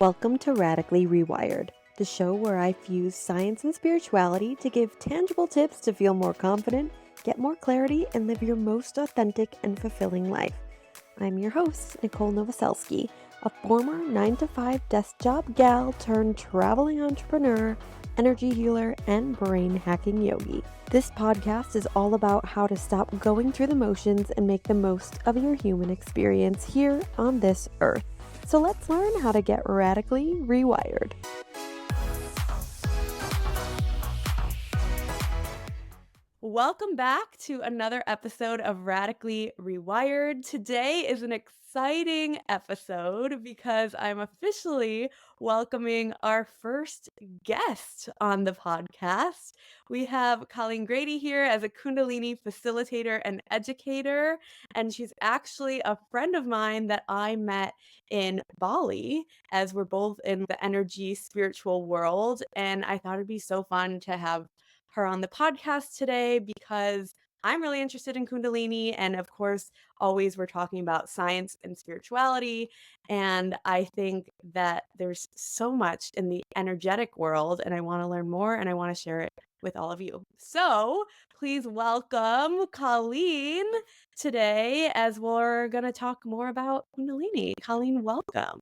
Welcome to Radically Rewired, the show where I fuse science and spirituality to give tangible tips to feel more confident, get more clarity, and live your most authentic and fulfilling life. I'm your host, Nicole Novoselsky, a former 9-to-5 desk job gal turned traveling entrepreneur, energy healer, and brain hacking yogi. This podcast is all about how to stop going through the motions and make the most of your human experience here on this earth. So let's learn how to get radically rewired. Welcome back to another episode of Radically Rewired. Today is an exciting episode because I'm officially welcoming our first guest on the podcast. We have Colleen Grady here as a Kundalini Facilitator and Educator, and she's actually a friend of mine that I met in Bali as we're both in the energy spiritual world, and I thought it'd be so fun to have her on the podcast today because I'm really interested in Kundalini. And of course, always we're talking about science and spirituality. And I think that there's so much in the energetic world, and I want to learn more and I want to share it with all of you. So please welcome Colleen today as we're going to talk more about Kundalini. Colleen, welcome.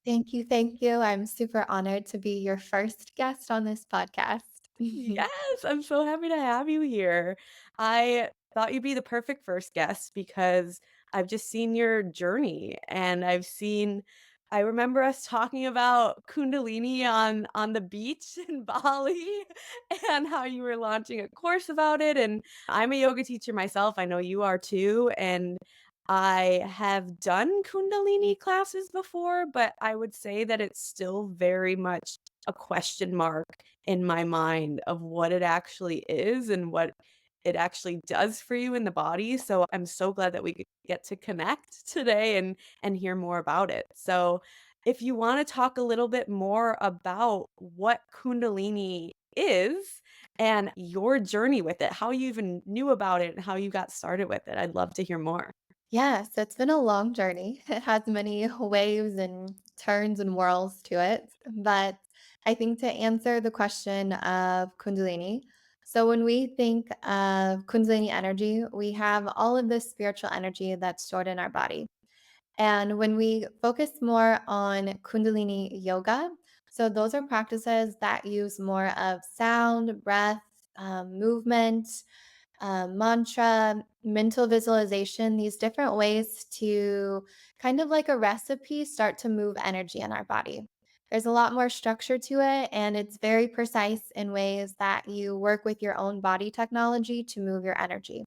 Thank you. Thank you. I'm super honored to be your first guest on this podcast. Yes, I'm so happy to have you here. I thought you'd be the perfect first guest because I've just seen your journey and I remember us talking about Kundalini on the beach in Bali and how you were launching a course about it. And I'm a yoga teacher myself. I know you are too. And I have done Kundalini classes before, but I would say that it's still very much a question mark in my mind of what it actually is and what it actually does for you in the body. So I'm so glad that we get to connect today and hear more about it. So if you want to talk a little bit more about what Kundalini is and your journey with it, how you even knew about it and how you got started with it, I'd love to hear more. Yeah, so it's been a long journey. It has many waves and turns and whirls to it. But I think to answer the question of Kundalini, so when we think of Kundalini energy, we have all of this spiritual energy that's stored in our body. And when we focus more on Kundalini yoga, so those are practices that use more of sound, breath, movement, mantra, mental visualization, these different ways to kind of like a recipe start to move energy in our body. There's a lot more structure to it, and it's very precise in ways that you work with your own body technology to move your energy.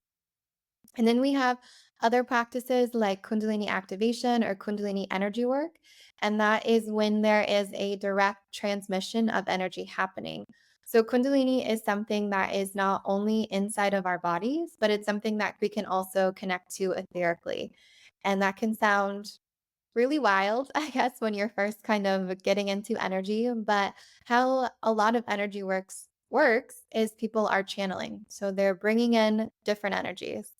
And then we have other practices like Kundalini activation or Kundalini energy work. And that is when there is a direct transmission of energy happening. So, Kundalini is something that is not only inside of our bodies, but it's something that we can also connect to etherically. And that can sound really wild, I guess, when you're first kind of getting into energy. But how a lot of energy works is people are channeling. So, they're bringing in different energies.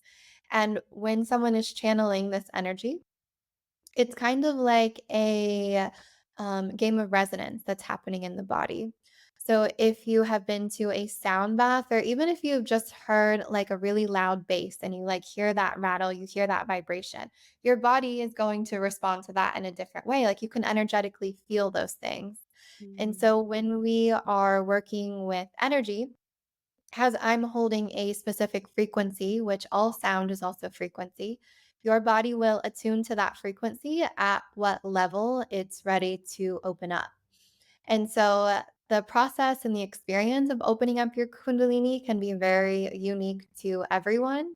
And when someone is channeling this energy, it's kind of like a game of resonance that's happening in the body. So if you have been to a sound bath, or even if you've just heard like a really loud bass and you like hear that rattle, you hear that vibration, your body is going to respond to that in a different way. Like you can energetically feel those things. And Mm. so when we are working with energy, as I'm holding a specific frequency, which all sound is also frequency, your body will attune to that frequency at what level it's ready to open up. And so the process and the experience of opening up your Kundalini can be very unique to everyone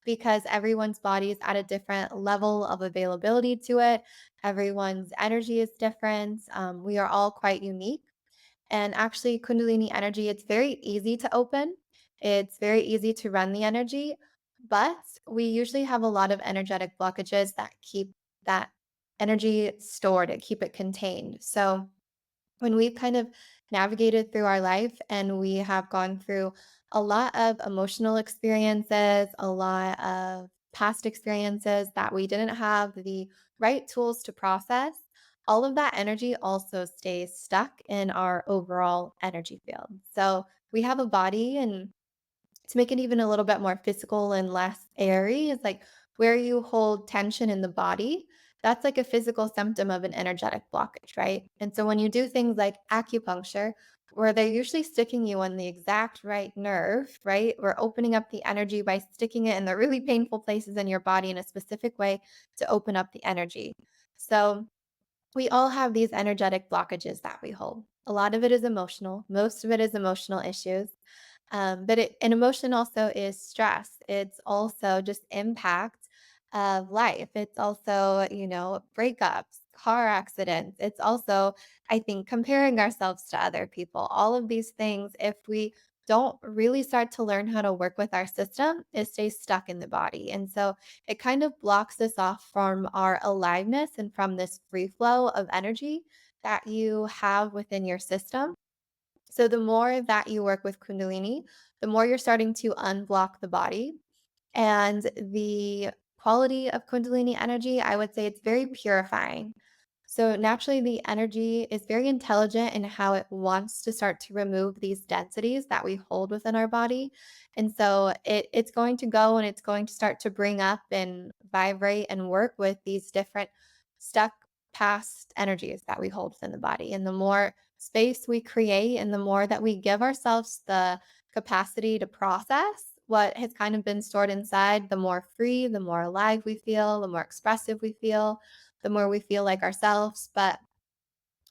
because everyone's body is at a different level of availability to it. Everyone's energy is different. We are all quite unique. And actually, Kundalini energy, it's very easy to open. It's very easy to run the energy, but we usually have a lot of energetic blockages that keep that energy stored and keep it contained. So when we've kind of navigated through our life and we have gone through a lot of emotional experiences, a lot of past experiences that we didn't have the right tools to process, all of that energy also stays stuck in our overall energy field. So we have a body, and to make it even a little bit more physical and less airy is like where you hold tension in the body. That's like a physical symptom of an energetic blockage, right? And so when you do things like acupuncture, where they're usually sticking you on the exact right nerve, right? We're opening up the energy by sticking it in the really painful places in your body in a specific way to open up the energy. So we all have these energetic blockages that we hold. A lot of it is emotional. Most of it is emotional issues. And emotion also is stress. It's also just impact of life. It's also, breakups, car accidents. It's also, I think, comparing ourselves to other people. All of these things, if we don't really start to learn how to work with our system, it stays stuck in the body. And so it kind of blocks us off from our aliveness and from this free flow of energy that you have within your system. So the more that you work with Kundalini, the more you're starting to unblock the body. And the quality of Kundalini energy, I would say it's very purifying. So naturally, the energy is very intelligent in how it wants to start to remove these densities that we hold within our body. And so it's going to go and it's going to start to bring up and vibrate and work with these different stuck past energies that we hold within the body. And the more space we create and the more that we give ourselves the capacity to process what has kind of been stored inside, the more free, the more alive we feel, the more expressive we feel, the more we feel like ourselves. But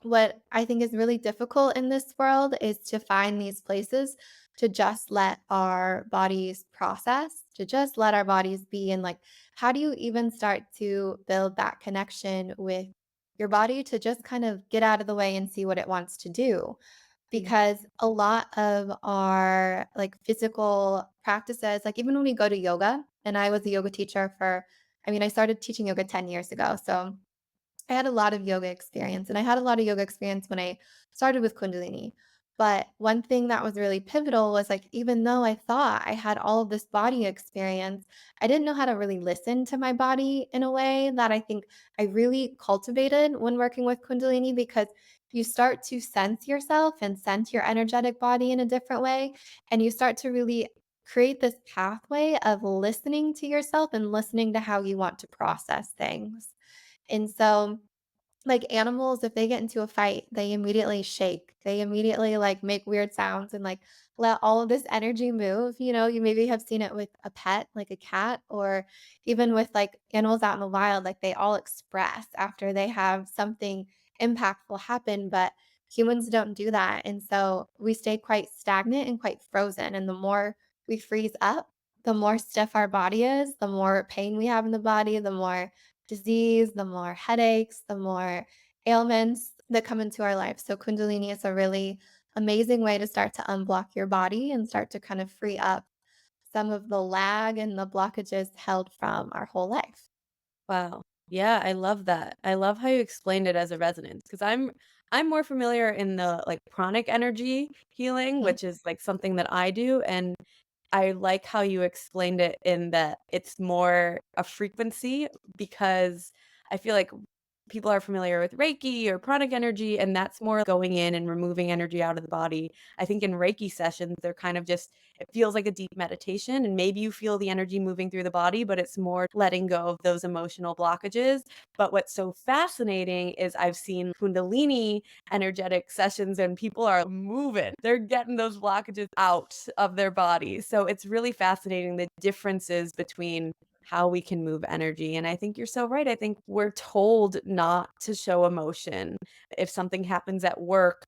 what I think is really difficult in this world is to find these places to just let our bodies process, to just let our bodies be. And like, how do you even start to build that connection with your body to just kind of get out of the way and see what it wants to do? Yeah. Because a lot of our like physical practices, like even when we go to yoga, and I was a yoga teacher I started teaching yoga 10 years ago. So I had a lot of yoga experience, and I had a lot of yoga experience when I started with Kundalini. But one thing that was really pivotal was like, even though I thought I had all of this body experience, I didn't know how to really listen to my body in a way that I think I really cultivated when working with Kundalini because you start to sense yourself and sense your energetic body in a different way. And you start to really create this pathway of listening to yourself and listening to how you want to process things. And so, like animals, if they get into a fight, they immediately shake. They immediately like make weird sounds and like let all of this energy move. You maybe have seen it with a pet, like a cat, or even with like animals out in the wild, like they all express after they have something impactful happen. But humans don't do that. And so we stay quite stagnant and quite frozen. And the more we freeze up, the more stiff our body is, the more pain we have in the body, the more disease, the more headaches, the more ailments that come into our life. So, Kundalini is a really amazing way to start to unblock your body and start to kind of free up some of the lag and the blockages held from our whole life. Wow. Yeah, I love that. I love how you explained it as a resonance because I'm more familiar in the like pranic energy healing, Mhm. which is like something that I do, and I like how you explained it in that it's more a frequency because I feel like people are familiar with Reiki or pranic energy, and that's more going in and removing energy out of the body. I think in Reiki sessions, they're kind of just, it feels like a deep meditation, and maybe you feel the energy moving through the body, but it's more letting go of those emotional blockages. But what's so fascinating is I've seen Kundalini energetic sessions and people are moving. They're getting those blockages out of their body. So it's really fascinating the differences between how we can move energy. And I think you're so right. I think we're told not to show emotion. If something happens at work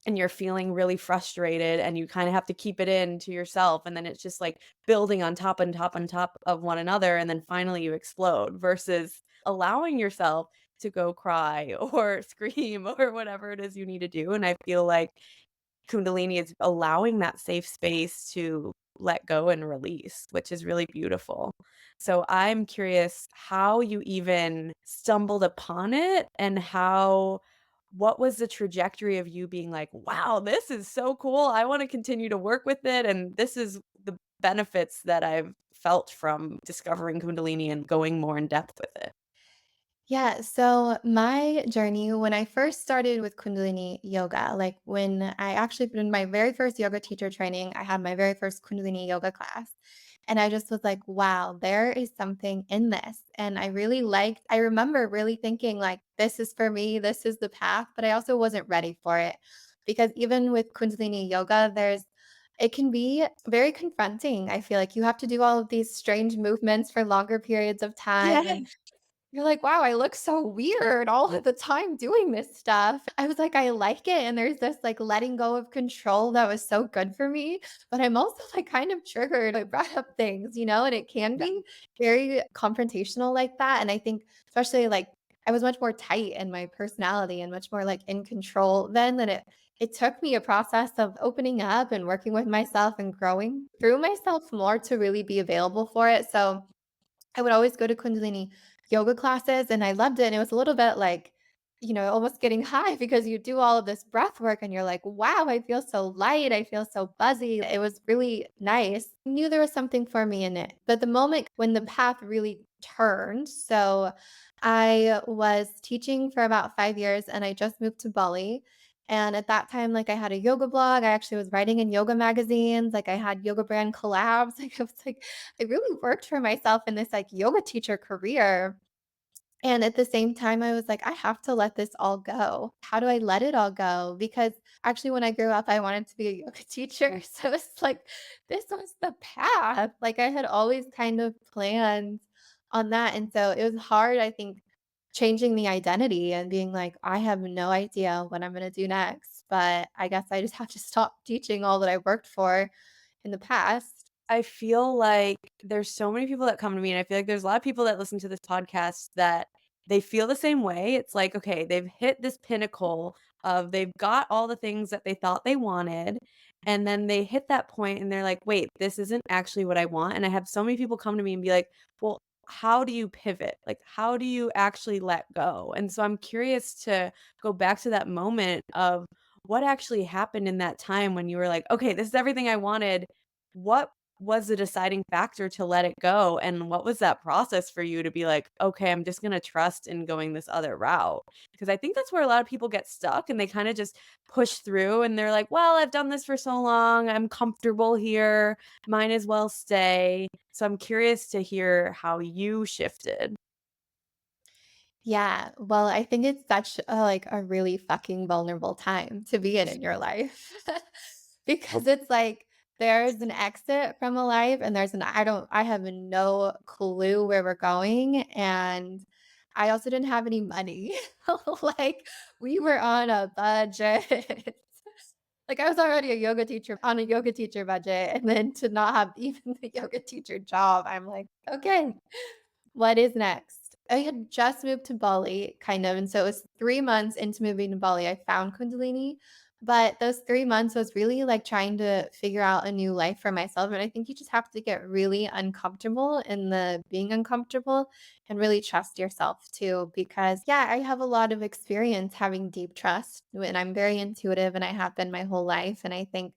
and you're feeling really frustrated and you kind of have to keep it in to yourself and then it's just like building on top and top and top of one another and then finally you explode versus allowing yourself to go cry or scream or whatever it is you need to do. And I feel like Kundalini is allowing that safe space to let go and release, which is really beautiful. So I'm curious how you even stumbled upon it and what was the trajectory of you being like, "Wow, this is so cool. I want to continue to work with it and this is the benefits that I've felt from discovering Kundalini and going more in depth with it." Yeah, so my journey when I first started with Kundalini yoga, like when I actually put in my very first yoga teacher training, I had my very first Kundalini yoga class. And I just was like, wow, there is something in this. And I remember really thinking, like, this is for me, this is the path, but I also wasn't ready for it. Because even with Kundalini yoga, it can be very confronting. I feel like you have to do all of these strange movements for longer periods of time. Yeah. And you're like, "Wow, I look so weird all of the time doing this stuff." I was like, "I like it," and there's this, like, letting go of control that was so good for me, but I'm also, like, kind of triggered. I brought up things, and it can Yeah. be very confrontational like that, and I think especially, like, I was much more tight in my personality and much more, like, in control then than it took me a process of opening up and working with myself and growing through myself more to really be available for it, so I would always go to Kundalini yoga classes, and I loved it, and it was a little bit like, almost getting high because you do all of this breath work and you're like, "Wow, I feel so light, I feel so buzzy." It was really nice. I knew there was something for me in it. But the moment when the path really turned, so I was teaching for about 5 years and I just moved to Bali, and at that time, like, I had a yoga blog, I actually was writing in yoga magazines, like, I had yoga brand collabs, like, I was like I really worked for myself in this, like, yoga teacher career, and at the same time, I was like, "I have to let this all go. How do I let it all go?" Because actually, when I grew up, I wanted to be a yoga teacher, so it's like, this was the path, like, I had always kind of planned on that, and so it was hard, I think, changing the identity and being like, "I have no idea what I'm gonna do next, but I guess I just have to stop teaching all that I worked for in the past." I feel like there's so many people that come to me, and I feel like there's a lot of people that listen to this podcast that they feel the same way. It's like, okay, they've hit this pinnacle of they've got all the things that they thought they wanted, and then they hit that point and they're like, wait, this isn't actually what I want. And I have so many people come to me and be like, well, how do you pivot? Like, how do you actually let go? And so I'm curious to go back to that moment of what actually happened in that time when you were like, okay, this is everything I wanted. What was the deciding factor to let it go, and what was that process for you to be like, "Okay, I'm just gonna trust in going this other route?" Because I think that's where a lot of people get stuck and they kinda just push through and they're like, "Well, I've done this for so long, I'm comfortable here, might as well stay." So I'm curious to hear how you shifted. Yeah, well, I think it's such a really fucking vulnerable time to be in your life. Because it's like there's an exit from a life and I have no clue where we're going, and I also didn't have any money. Like, we were on a budget. Like, I was already a yoga teacher on a yoga teacher budget, and then to not have even the yoga teacher job, I'm like, "Okay, what is next?" I had just moved to Bali, kind of, and so it was 3 months into moving to Bali, I found Kundalini, but those 3 months was really, like, trying to figure out a new life for myself, and I think you just have to get really uncomfortable in the being uncomfortable and really trust yourself too, because, yeah, I have a lot of experience having deep trust, and I'm very intuitive, and I have been my whole life, and I think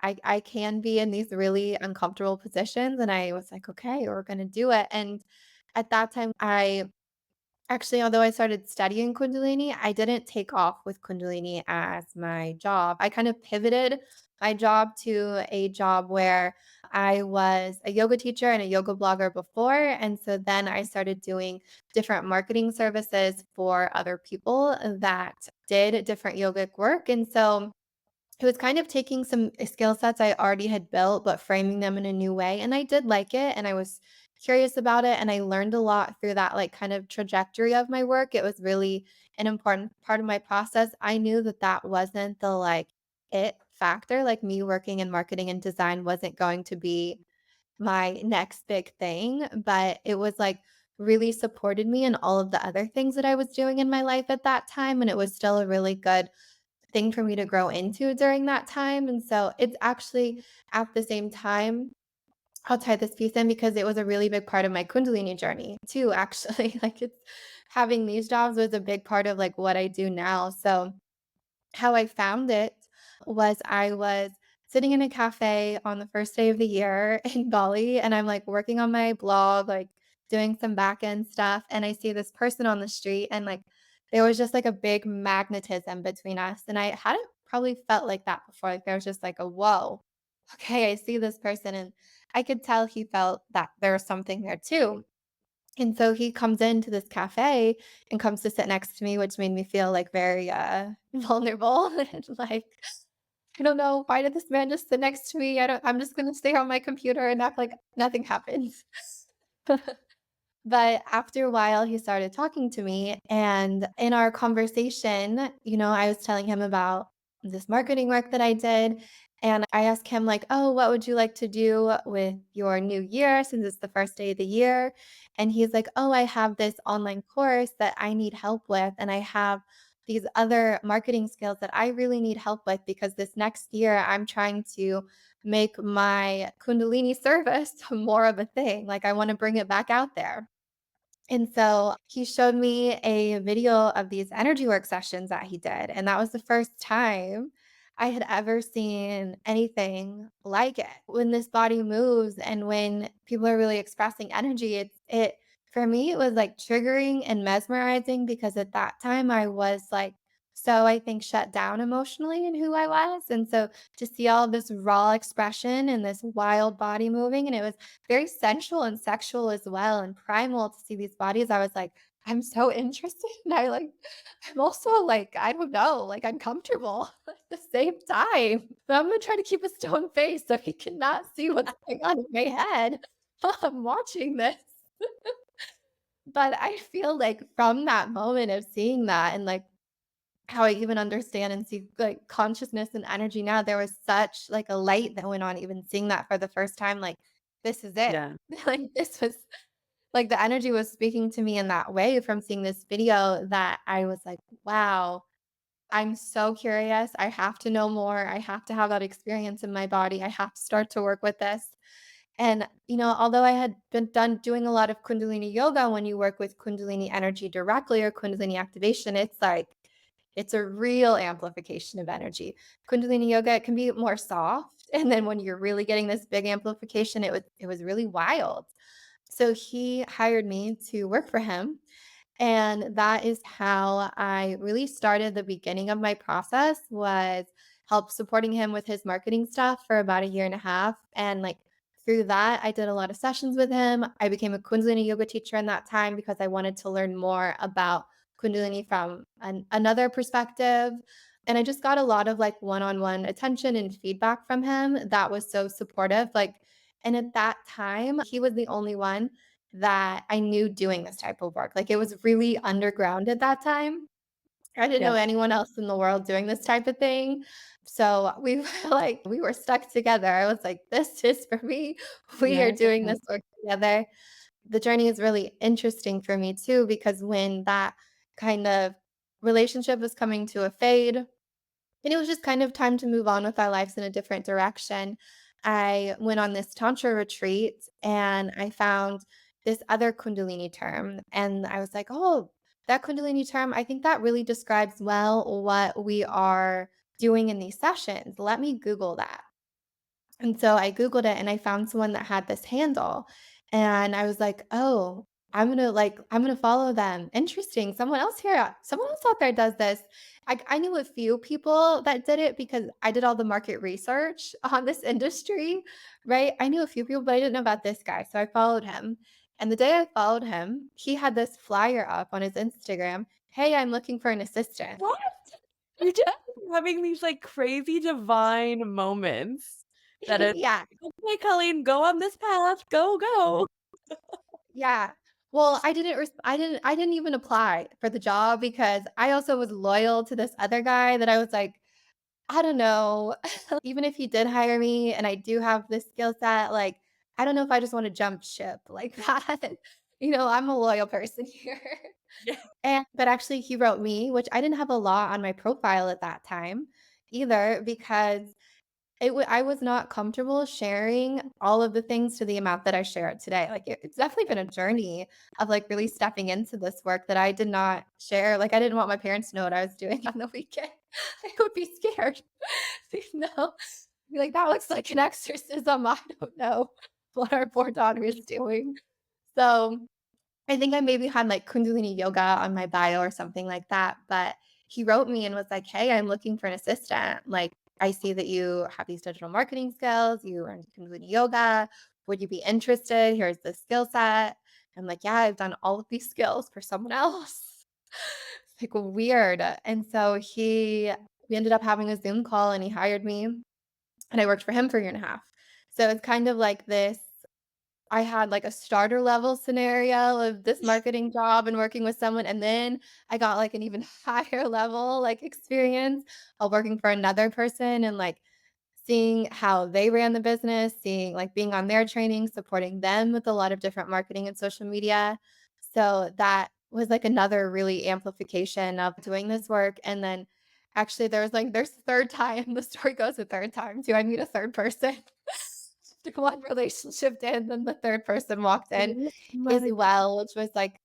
I can be in these really uncomfortable positions, and I was like, "Okay, we're gonna do it," and at that time, I actually, although I started studying Kundalini, I didn't take off with Kundalini as my job. I kind of pivoted my job to a job where I was a yoga teacher and a yoga blogger before, and so then I started doing different marketing services for other people that did different yogic work, and so it was kind of taking some skill sets I already had built, but framing them in a new way, and I did like it, and I was curious about it, and I learned a lot through that, like, kind of trajectory of my work. It was really an important part of my process. I knew that that wasn't the, like, it factor, like, me working in marketing and design wasn't going to be my next big thing, but it was, like, really supported me in all of the other things that I was doing in my life at that time, and it was still a really good thing for me to grow into during that time, and so it's actually at the same time I'll tie this piece in because it was a really big part of my Kundalini journey too, actually, like, it's having these jobs was a big part of, like, what I do now, so how I found it was I was sitting in a cafe on the first day of the year in Bali, and I'm, like, working on my blog, like, doing some back end stuff, and I see this person on the street, and like there was just like a big magnetism between us. And I hadn't probably felt like that before. Like there was just like a whoa, okay, I see this person. And I could tell he felt that there was something there too. And so he comes into this cafe and comes to sit next to me, which made me feel like very vulnerable and like, I don't know, why did this man just sit next to me? I'm just gonna stay on my computer and act like nothing happened. But after a while, he started talking to me. And in our conversation, I was telling him about this marketing work that I did. And I asked him, like, oh, what would you like to do with your new year since it's the first day of the year? And he's like, oh, I have this online course that I need help with. And I have these other marketing skills that I really need help with because this next year I'm trying to make my Kundalini service more of a thing. Like, I want to bring it back out there. And so he showed me a video of these energy work sessions that he did. And that was the first time I had ever seen anything like it. When this body moves and when people are really expressing energy, for me, it was like triggering and mesmerizing because at that time I was like, so I think shut down emotionally in who I was. And so to see all this raw expression and this wild body moving, and it was very sensual and sexual as well and primal to see these bodies. I was like, I'm so interested. And I'm also like, I don't know, like uncomfortable at the same time. But I'm gonna try to keep a stone face so he cannot see what's going on in my head while I'm watching this. But I feel like from that moment of seeing that and like how I even understand and see like consciousness and energy now, there was such like a light that went on even seeing that for the first time. Like, this is it. Yeah. Like this was like the energy was speaking to me in that way from seeing this video that I was like, wow, I'm so curious. I have to know more. I have to have that experience in my body. I have to start to work with this. And, although I had been done doing a lot of Kundalini yoga, when you work with Kundalini energy directly or Kundalini activation, it's like, it's a real amplification of energy. Kundalini yoga, it can be more soft. And then when you're really getting this big amplification, it was really wild. So he hired me to work for him. And that is how I really started the beginning of my process was help supporting him with his marketing stuff for about a year and a half. And like through that, I did a lot of sessions with him. I became a Kundalini yoga teacher in that time because I wanted to learn more about Kundalini from another perspective. And I just got a lot of like one-on-one attention and feedback from him that was so supportive. Like, and at that time, he was the only one that I knew doing this type of work. Like, it was really underground at that time. I didn't know Yep. anyone else in the world doing this type of thing. So we were like, we were stuck together. I was like, this is for me. We are Yeah. doing this work together. The journey is really interesting for me too, because when that kind of relationship was coming to a fade, and it was just kind of time to move on with our lives in a different direction. I went on this tantra retreat and I found this other Kundalini term. And I was like, oh, that Kundalini term, I think that really describes well what we are doing in these sessions. Let me Google that. And so I Googled it and I found someone that had this handle. And I was like, oh, I'm gonna follow them. Interesting. Someone else out there does this. I knew a few people that did it because I did all the market research on this industry, right? I knew a few people, but I didn't know about this guy. So I followed him. And the day I followed him, he had this flyer up on his Instagram. Hey, I'm looking for an assistant. What? You're just having these, like, crazy divine moments that it's Yeah. like, "Okay, Colleen, go on this path. Go, go." Yeah. Well, I didn't even apply for the job because I also was loyal to this other guy that I was like, I don't know. Even if he did hire me and I do have this skill set, like, I don't know if I just want to jump ship like that. I'm a loyal person here. Yeah. But actually he wrote me, which I didn't have a lot on my profile at that time either because I was not comfortable sharing all of the things to the amount that I share it today. Like, it's definitely been a journey of, like, really stepping into this work that I did not share. Like, I didn't want my parents to know what I was doing on the weekend. I would be scared, you know? Be like, "That looks like an exorcism. I don't know what our poor daughter is doing." So I think I maybe had like Kundalini yoga on my bio or something like that. But he wrote me and was like, "Hey, I'm looking for an assistant. Like, I see that you have these digital marketing skills. You are into Kundalini yoga. Would you be interested? Here's the skill set." I'm like, "Yeah, I've done all of these skills for someone else." It's like weird. And so we ended up having a Zoom call and he hired me and I worked for him for a year and a half. So it's kind of like this. I had like a starter level scenario of this marketing job and working with someone, and then I got like an even higher level like experience of working for another person and like seeing how they ran the business, seeing like being on their training, supporting them with a lot of different marketing and social media. So that was like another really amplification of doing this work. And then actually there's a third time, the story goes a third time too. I meet a third person. The one relationship did, then the third person walked in Oh as my well, which was like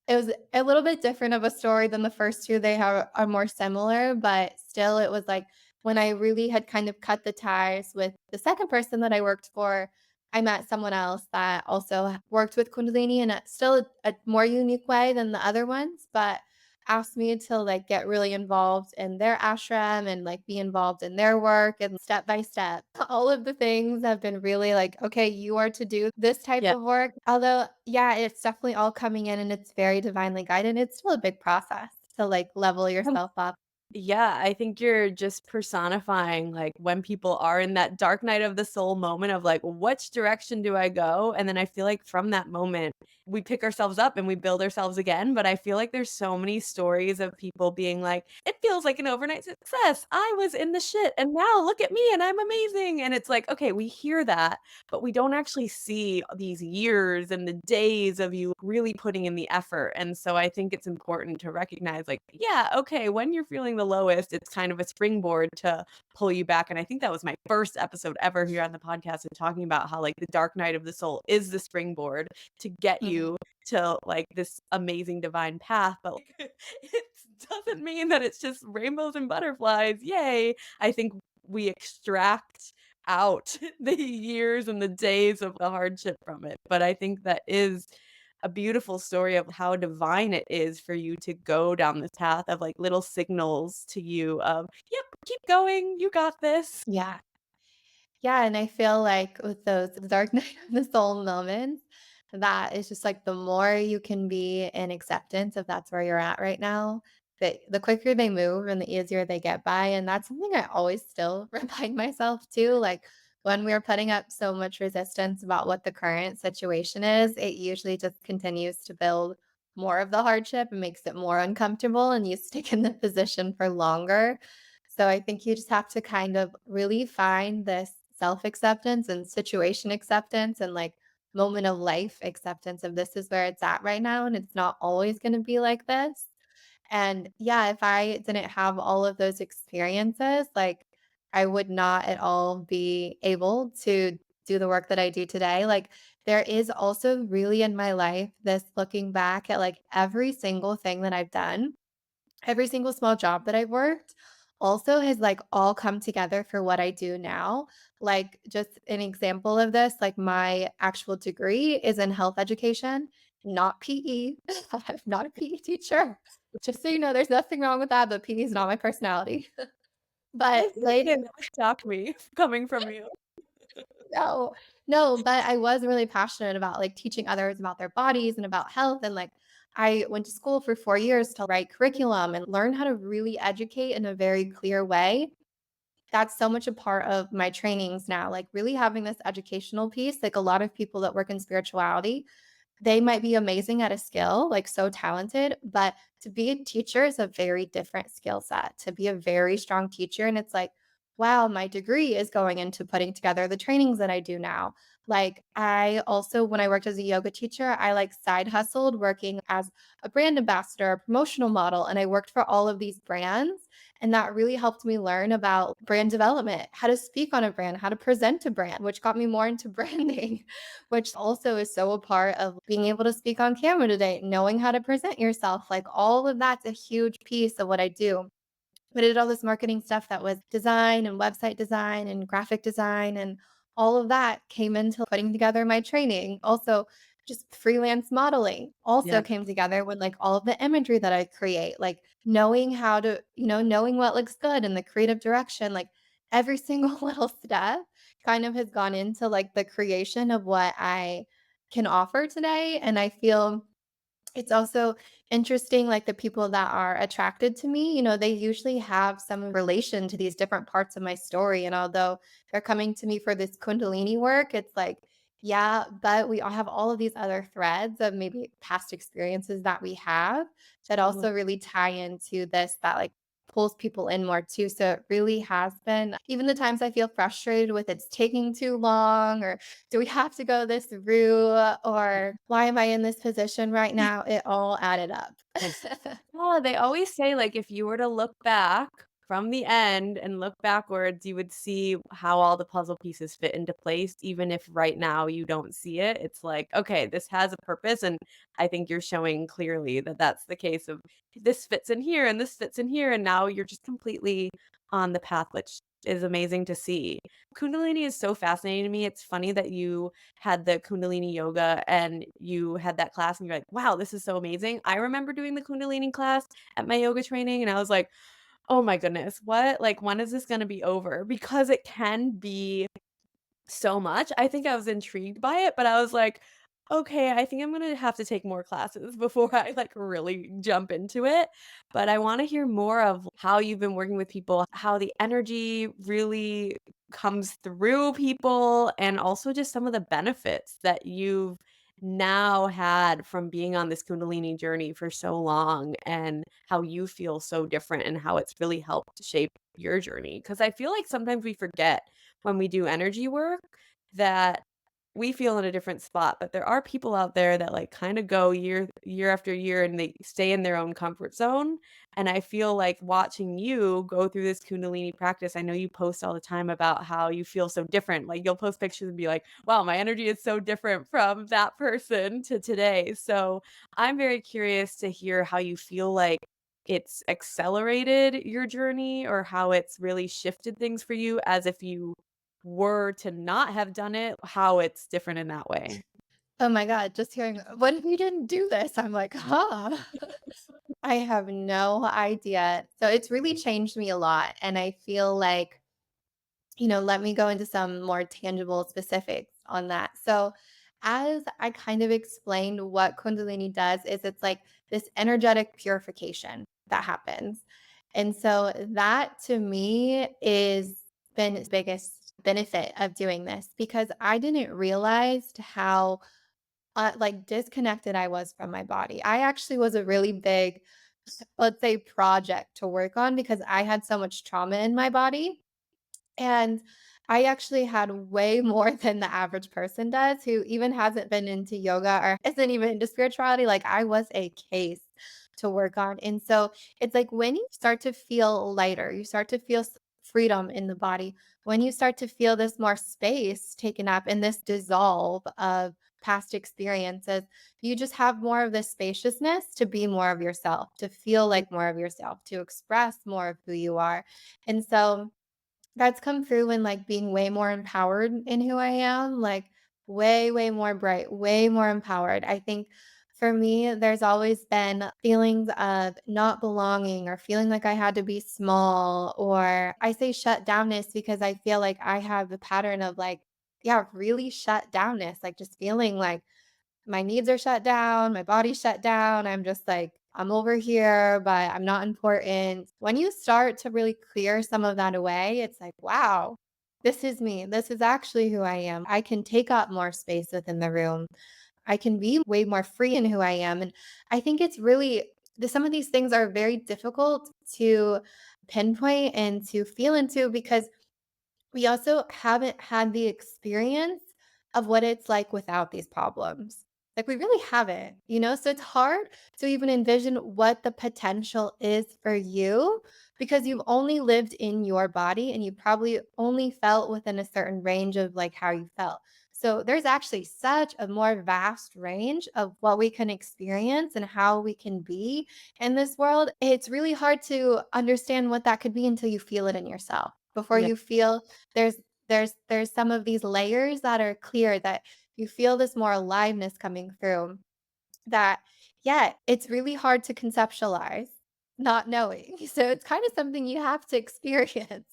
it was a little bit different of a story than the first 2, they are more similar, but still it was like when I really had kind of cut the ties with the second person that I worked for, I met someone else that also worked with Kundalini in a still a more unique way than the other ones, but asked me to, like, get really involved in their ashram and, like, be involved in their work and step by step. All of the things have been really like, "Okay, you are to do this type Yeah. of work." Although, yeah, it's definitely all coming in and it's very divinely guided. It's still a big process to, like, level yourself up. Yeah, I think you're just personifying, like, when people are in that dark night of the soul moment of, like, "Which direction do I go?" And then I feel like from that moment, we pick ourselves up and we build ourselves again, but I feel like there's so many stories of people being like, "It feels like an overnight success. I was in the shit, and now look at me, and I'm amazing." And it's like, okay, we hear that, but we don't actually see these years and the days of you really putting in the effort. And so I think it's important to recognize, like, yeah, okay, when you're feeling the lowest, it's kind of a springboard to pull you back. And I think that was my first episode ever here on the podcast and talking about how like the dark night of the soul is the springboard to get Mhm. you to like this amazing divine path. But like, it doesn't mean that it's just rainbows and butterflies. Yay. I think we extract out the years and the days of the hardship from it. But I think that is a beautiful story of how divine it is for you to go down this path of like little signals to you of, yep, keep going, you got this. Yeah. Yeah, and I feel like with those dark night of the soul moments, that is just like the more you can be in acceptance if that's where you're at right now, the quicker they move and the easier they get by. And that's something I always still remind myself too. Like when we're putting up so much resistance about what the current situation is, it usually just continues to build more of the hardship and makes it more uncomfortable and you stick in the position for longer. So I think you just have to kind of really find this self-acceptance and situation acceptance and like moment of life acceptance of this is where it's at right now and it's not always going to be like this. And yeah, if I didn't have all of those experiences, like I would not at all be able to do the work that I do today. Like there is also really in my life this looking back at like every single thing that I've done, every single small job that I've worked also has like all come together for what I do now. Like just an example of this, like my actual degree is in health education, not PE. I'm not a PE teacher. Just so you know, there's nothing wrong with that, but PE is not my personality. But That's great and that would shock me coming from you. no, no, but I was really passionate about, like, teaching others about their bodies and about health, and, like, I went to school for 4 years to write curriculum and learn how to really educate in a very clear way. That's so much a part of my trainings now, like, really having this educational piece, like, a lot of people that work in spirituality, they might be amazing at a skill, like so talented, but to be a teacher is a very different skill set. To be a very strong teacher, and it's like, wow, my degree is going into putting together the trainings that I do now. Like I also when I worked as a yoga teacher, I like side hustled working as a brand ambassador, a promotional model, and I worked for all of these brands. And that really helped me learn about brand development, how to speak on a brand, how to present a brand, which got me more into branding, which also is so a part of being able to speak on camera today, knowing how to present yourself. Like all of that's a huge piece of what I do. But I did all this marketing stuff that was design and website design and graphic design and all of that came into putting together my training. Also, just freelance modeling also Yeah. came together when like all of the imagery that I create, like knowing how to, knowing what looks good in the creative direction, like every single little step kind of has gone into like the creation of what I can offer today. And I feel it's also interesting, like, the people that are attracted to me, they usually have some relation to these different parts of my story, and although they're coming to me for this Kundalini work, it's like, yeah, but we all have all of these other threads of maybe past experiences that we have that Totally. also really tie into this that, like, pulls people in more too, so it really has been even the times I feel frustrated with it's taking too long or do we have to go this route or why am I in this position right now? It all added up. Yeah, they always say, like, if you were to look back from the end and look backwards, you would see how all the puzzle pieces fit into place, even if right now you don't see it. It's like, okay, this has a purpose, and I think you're showing clearly that that's the case of this fits in here and this fits in here, and now you're just completely on the path, which is amazing to see. Kundalini is so fascinating to me. It's funny that you had the Kundalini yoga and you had that class and you're like, wow, this is so amazing. I remember doing the Kundalini class at my yoga training and I was like, oh my goodness, what? Like, when is this going to be over? Because it can be so much. I think I was intrigued by it, but I was like, "Okay, I think I'm gonna have to take more classes before I, like, really jump into it." But I wanna hear more of how you've been working with people, how the energy really comes through people, and also just some of the benefits that you've now had from being on this Kundalini journey for so long, and how you feel so different, and how it's really helped shape your journey. Because I feel like sometimes we forget when we do energy work that we feel in a different spot, but there are people out there that, like, kinda go year after year, and they stay in their own comfort zone, and I feel like watching you go through this Kundalini practice, I know you post all the time about how you feel so different, like, you'll post pictures and be like, "Wow, my energy is so different from that person to today." So, I'm very curious to hear how you feel like it's accelerated your journey or how it's really shifted things for you as if you were to not have done it, how it's different in that way. Oh my god, just hearing, "What if you didn't do this?" I'm like, "Huh?" I have no idea. So it's really changed me a lot, and I feel like let me go into some more tangible specifics on that. So, as I kind of explained, what Kundalini does is it's like this energetic purification that happens. And so, that to me is been the biggest benefit of doing this because I didn't realize how like disconnected I was from my body. I actually was a really big, let's say, project to work on because I had so much trauma in my body and I actually had way more than the average person does who even hasn't been into yoga or isn't even into spirituality. Like I was a case to work on. And so it's like when you start to feel lighter, you start to feel freedom in the body, when you start to feel this more space taken up and this dissolve of past experiences, you just have more of this spaciousness to be more of yourself, to feel like more of yourself, to express more of who you are. And so that's come through in, like, being way more empowered in who I am, like, way, way more bright, way more empowered. I think for me, there's always been feelings of not belonging or feeling like I had to be small, or I say shut downness because I feel like I have the pattern of, like, yeah, really shut downness, like, just feeling like my needs are shut down, my body's shut down. I'm just like, I'm over here, but I'm not important. When you start to really clear some of that away, it's like, wow, this is me. This is actually who I am. I can take up more space within the room. I can be way more free in who I am. And I think it's really, some of these things are very difficult to pinpoint and to feel into because we also haven't had the experience of what it's like without these problems. Like, we really haven't. So it's hard to even envision what the potential is for you because you've only lived in your body and you probably only felt within a certain range of like how you felt. So there's actually such a more vast range of what we can experience and how we can be in this world. It's really hard to understand what that could be until you feel it in yourself. Before Yeah. you feel there's some of these layers that are clear that you feel this more aliveness coming through that, yeah, it's really hard to conceptualize not knowing. So it's kind of something you have to experience.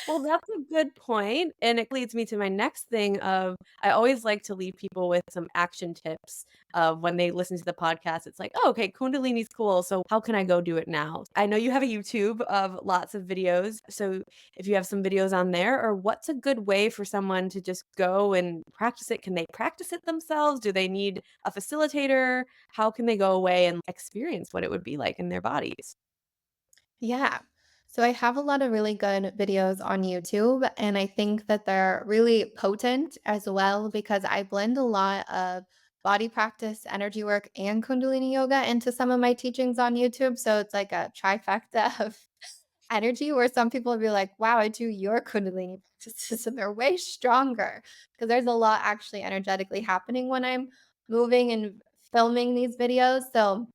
Well, that's a good point, and it leads me to my next thing of I always like to leave people with some action tips of when they listen to the podcast, it's like, "Oh, okay, Kundalini's cool, so how can I go do it now?" I know you have a YouTube of lots of videos, so if you have some videos on there, or what's a good way for someone to just go and practice it? Can they practice it themselves? Do they need a facilitator? How can they go away and experience what it would be like in their bodies? Yeah. So I have a lot of really good videos on YouTube, and I think that they're really potent as well because I blend a lot of body practice, energy work, and Kundalini yoga into some of my teachings on YouTube. So it's like a trifecta of energy where some people will be like, wow, I do your Kundalini practices and they're way stronger because there's a lot actually energetically happening when I'm moving and filming these videos. So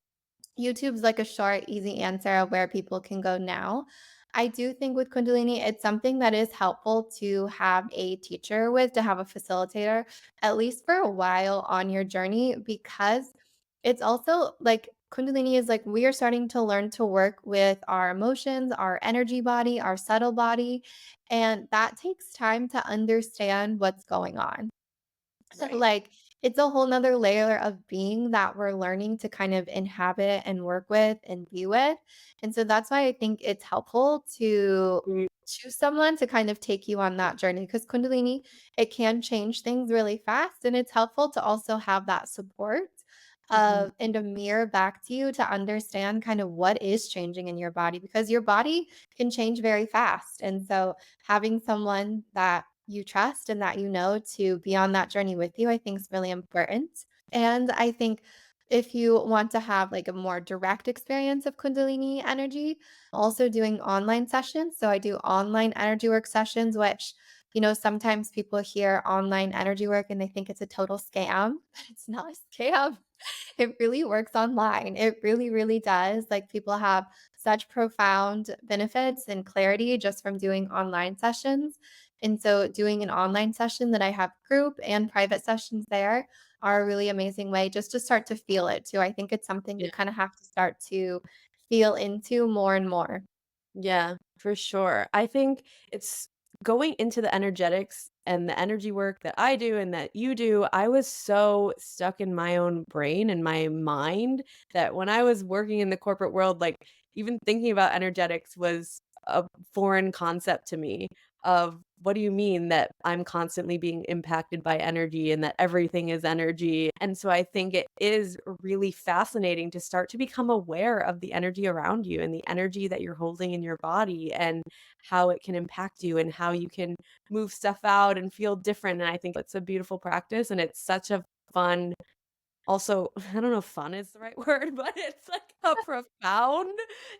YouTube's like a short, easy answer of where people can go now. I do think with Kundalini, it's something that is helpful to have a teacher with, to have a facilitator, at least for a while on your journey, because it's also like Kundalini is like we are starting to learn to work with our emotions, our energy body, our subtle body. And that takes time to understand what's going on. Right. Like, it's a whole nother layer of being that we're learning to kind of inhabit and work with and be with. And so that's why I think it's helpful to Mm, choose someone to kind of take you on that journey because Kundalini, it can change things really fast. And it's helpful to also have that support mhm. of and a mirror back to you to understand kind of what is changing in your body because your body can change very fast. And so having someone that you trust and that you know to be on that journey with you, I think is really important. And I think if you want to have like a more direct experience of Kundalini energy, also doing online sessions. So I do online energy work sessions, which, sometimes people hear online energy work and they think it's a total scam, but it's not a scam. It really works online. It really, really does. Like people have such profound benefits and clarity just from doing online sessions. And so doing an online session that I have group and private sessions there are a really amazing way just to start to feel it too. I think it's something you kind of have to start to feel into more and more. Yeah, for sure. I think it's going into the energetics and the energy work that I do and that you do. I was so stuck in my own brain and my mind that when I was working in the corporate world, like even thinking about energetics was a foreign concept to me of what do you mean that I'm constantly being impacted by energy and that everything is energy? And so I think it is really fascinating to start to become aware of the energy around you and the energy that you're holding in your body and how it can impact you and how you can move stuff out and feel different. And I think it's a beautiful practice and it's such a fun also, I don't know if fun is the right word, but it's like a profound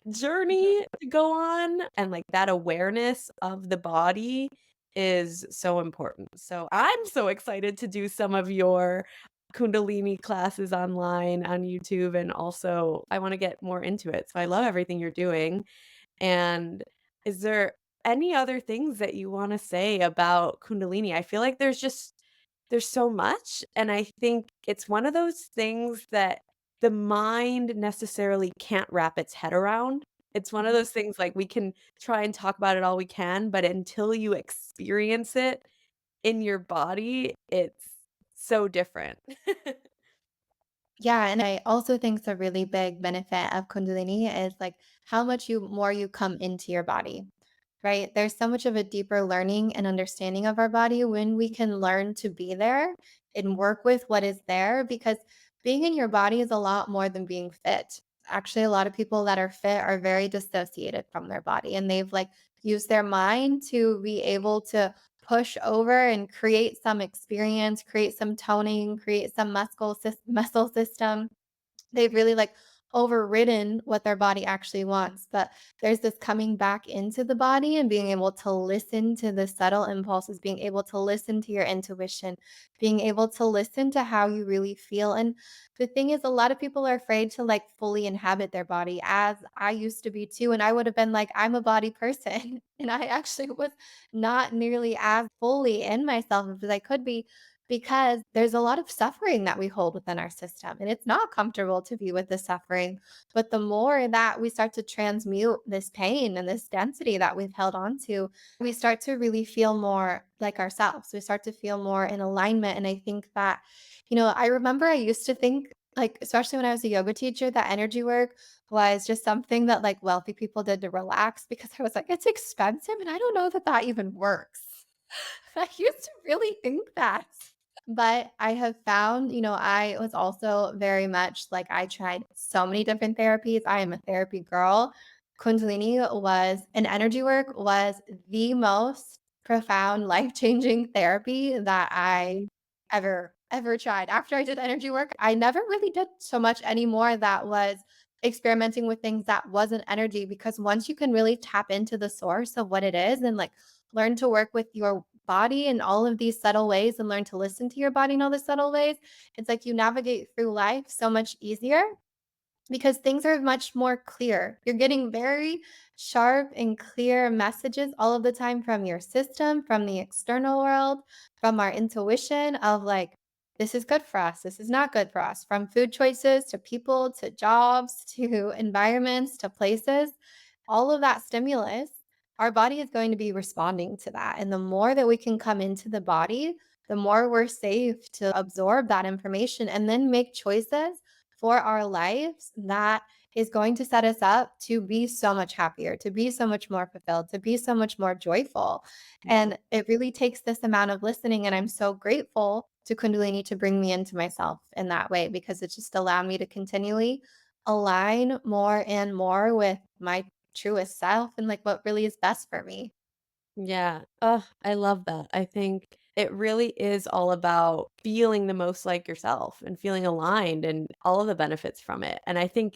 journey to go on, and, like, that awareness of the body is so important. So, I'm so excited to do some of your Kundalini classes online on YouTube, and also I wanna get more into it. So, I love everything you're doing. And is there any other things that you wanna say about Kundalini? I feel like there's so much, and I think it's one of those things that the mind necessarily can't wrap its head around. It's one of Mhm. those things, like, we can try and talk about it all we can, but until you experience it in your body, it's so different. Yeah, and I also think it's a really big benefit of Kundalini is like how much you more you come into your body, right? There's so much of a deeper learning and understanding of our body when we can learn to be there and work with what is there because being in your body is a lot more than being fit. Actually, a lot of people that are fit are very dissociated from their body and they've like used their mind to be able to push over and create some experience, create some toning, create some muscle system. They've really like overridden what their body actually wants. But there's this coming back into the body and being able to listen to the subtle impulses, being able to listen to your intuition, being able to listen to how you really feel. And the thing is, a lot of people are afraid to like fully inhabit their body, as I used to be too. And I would have been like, I'm a body person. And I actually was not nearly as fully in myself as I could be because there's a lot of suffering that we hold within our system, and it's not comfortable to be with the suffering. But the more that we start to transmute this pain and this density that we've held on to, we start to really feel more like ourselves. We start to feel more in alignment. And I think that, I remember I used to think, like, especially when I was a yoga teacher, that energy work was just something that like wealthy people did to relax because I was like, it's expensive and I don't know that that even works. I used to really think that. But I have found, I was also very much like I tried so many different therapies. I am a therapy girl. Kundalini was and energy work was the most profound, life-changing therapy that I ever tried. After I did energy work, I never really did so much anymore that was experimenting with things that wasn't energy because once you can really tap into the source of what it is and like learn to work with your body in all of these subtle ways and learn to listen to your body in all the subtle ways, it's like you navigate through life so much easier because things are much more clear. You're getting very sharp and clear messages all of the time from your system, from the external world, from our intuition of like, this is good for us, this is not good for us, from food choices to people to jobs to environments to places. All of that stimulus, our body is going to be responding to that. And the more that we can come into the body, the more we're safe to absorb that information and then make choices for our lives that is going to set us up to be so much happier, to be so much more fulfilled, to be so much more joyful. Yeah. And it really takes this amount of listening. And I'm so grateful to Kundalini to bring me into myself in that way because it just allowed me to continually align more and more with my truest self and like what really is best for me. Yeah. Oh, I love that. I think it really is all about feeling the most like yourself and feeling aligned and all of the benefits from it. And I think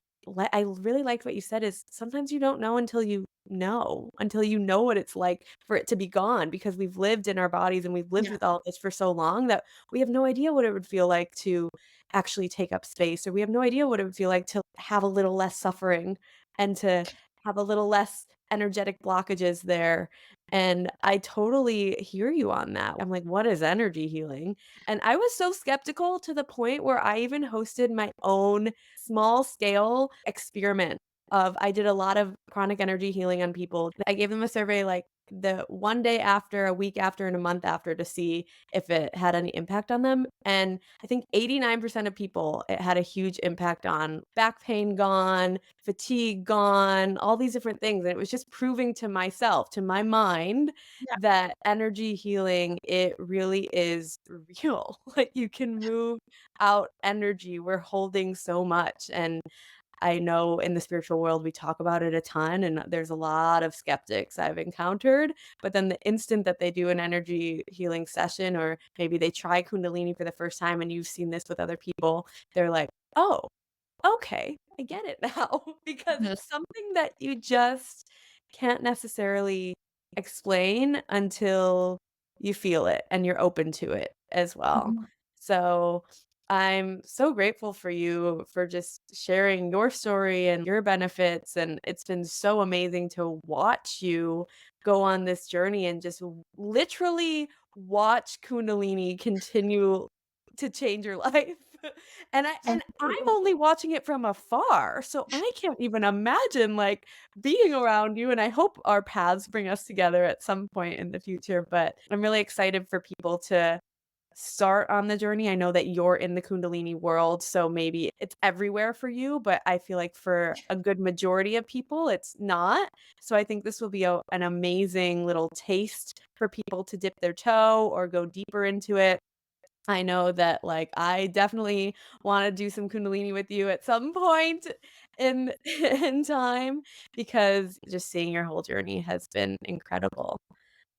I really liked what you said is sometimes you don't know until you know what it's like for it to be gone because we've lived in our bodies and we've lived Yeah. with all this for so long that we have no idea what it would feel like to actually take up space or we have no idea what it would feel like to have a little less suffering and to have a little less energetic blockages there and I totally hear you on that. I'm like, "What is energy healing?" And I was so skeptical to the point where I even hosted my own small scale experiment of I did a lot of chronic energy healing on people. I gave them a survey like the 1 day after, a week after, and a month after to see if it had any impact on them. And I think 89% of people, it had a huge impact on back pain gone, fatigue gone, all these different things. And it was just proving to myself, to my mind, Yeah. that energy healing, it really is real. Like you can move out energy. We're holding so much. And I know in the spiritual world, we talk about it a ton, and there's a lot of skeptics I've encountered. But then the instant that they do an energy healing session, or maybe they try Kundalini for the first time, and you've seen this with other people, they're like, oh, okay, I get it now because Mhm. it's something that you just can't necessarily explain until you feel it and you're open to it as well. Mhm. So, I'm so grateful for you for just sharing your story and your benefits, and it's been so amazing to watch you go on this journey and just literally watch Kundalini continue to change your life. And Thank I'm you. only watching it from afar, so I can't even imagine, like, being around you, and I hope our paths bring us together at some point in the future, but I'm really excited for people to start on the journey. I know that you're in the Kundalini world, so maybe it's everywhere for you, but I feel like for a good majority of people, it's not. So I think this will be an amazing little taste for people to dip their toe or go deeper into it. I know that, like, I definitely wanna do some Kundalini with you at some point in in time because just seeing your whole journey has been incredible.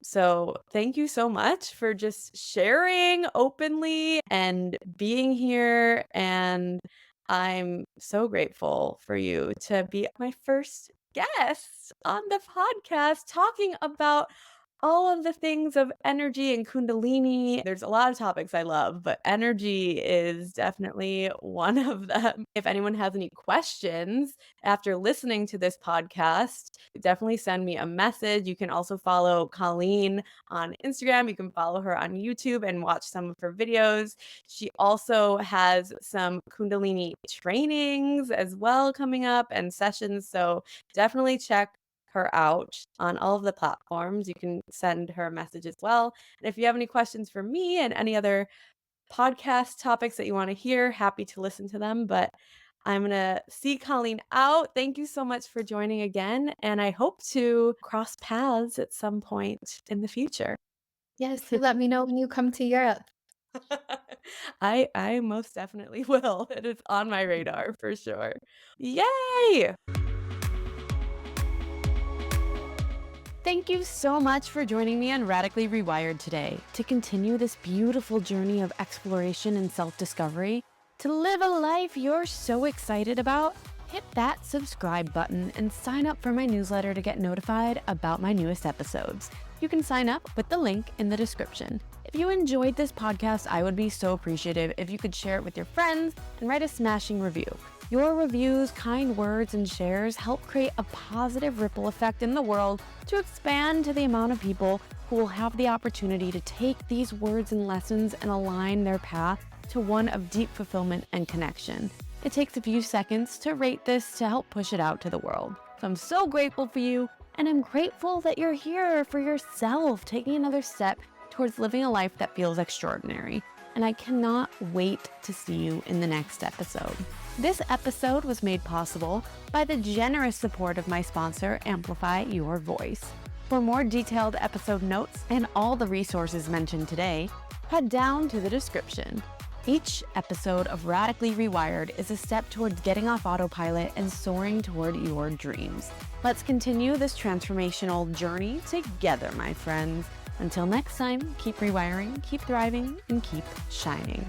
So, thank you so much for just sharing openly and being here, and I'm so grateful for you to be my first guest on the podcast talking about all of the things of energy and Kundalini. There's a lot of topics I love, but energy is definitely one of them. If anyone has any questions after listening to this podcast, definitely send me a message. You can also follow Colleen on Instagram. You can follow her on YouTube and watch some of her videos. She also has some Kundalini trainings as well coming up and sessions. So definitely check her out on all of the platforms. You can send her a message as well. And if you have any questions for me and any other podcast topics that you want to hear, happy to listen to them. But I'm going to see Colleen out. Thank you so much for joining again. And I hope to cross paths at some point in the future. Yes, you let me know when you come to Europe. I most definitely will. It is on my radar for sure. Yay! Thank you so much for joining me on Radically Rewired today to continue this beautiful journey of exploration and self-discovery. To live a life you're so excited about, hit that subscribe button and sign up for my newsletter to get notified about my newest episodes. You can sign up with the link in the description. If you enjoyed this podcast, I would be so appreciative if you could share it with your friends and write a smashing review. Your reviews, kind words, and shares help create a positive ripple effect in the world to expand to the amount of people who will have the opportunity to take these words and lessons and align their path to one of deep fulfillment and connection. It takes a few seconds to rate this to help push it out to the world. So I'm so grateful for you, and I'm grateful that you're here for yourself, taking another step towards living a life that feels extraordinary. And I cannot wait to see you in the next episode. This episode was made possible by the generous support of my sponsor, Amplify Your Voice. For more detailed episode notes and all the resources mentioned today, head down to the description. Each episode of Radically Rewired is a step towards getting off autopilot and soaring toward your dreams. Let's continue this transformational journey together, my friends. Until next time, keep rewiring, keep thriving, and keep shining.